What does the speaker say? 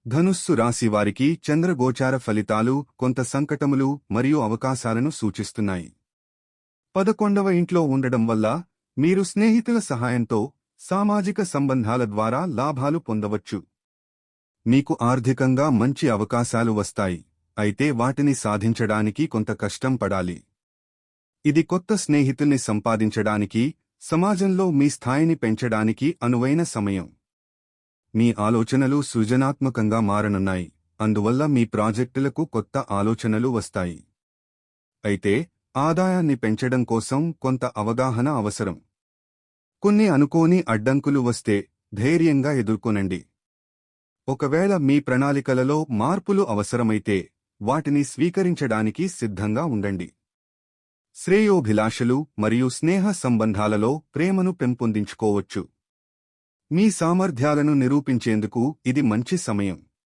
ధనుస్సు రాశి వారికి చంద్రగోచార ఫలితాలు కొంత సంకటములు మరియు అవకాశాలను సూచిస్తున్నాయి. 11వ ఇంట్లో ఉండడం వల్ల మీరు స్నేహితుల సహాయంతో సామాజిక సంబంధాల ద్వారా లాభాలు పొందవచ్చు. మీకు ఆర్థికంగా మంచి అవకాశాలు వస్తాయి, అయితే వాటిని సాధించడానికి కొంత కష్టం పడాలి. ఇది కొత్త స్నేహితుల్ని సంపాదించడానికి, సమాజంలో మీ స్థాయిని పెంచడానికి అనువైన సమయం. మీ ఆలోచనలు సృజనాత్మకంగా మారనున్నాయి, అందువల్ల మీ ప్రాజెక్టులకు కొత్త ఆలోచనలు వస్తాయి. అయితే ఆదాయాన్ని పెంచడం కోసం కొంత అవగాహన అవసరం. కొన్ని అనుకోని అడ్డంకులు వస్తే ధైర్యంగా ఎదుర్కొనండి. ఒకవేళ మీ ప్రణాళికలలో మార్పులు అవసరమైతే వాటిని స్వీకరించడానికి సిద్ధంగా ఉండండి. శ్రేయోభిలాషలు మరియు స్నేహ సంబంధాలలో ప్రేమను పెంపొందించుకోవచ్చు. మీ సామర్థ్యాలను నిరూపించేందుకు ఇది మంచి సమయం.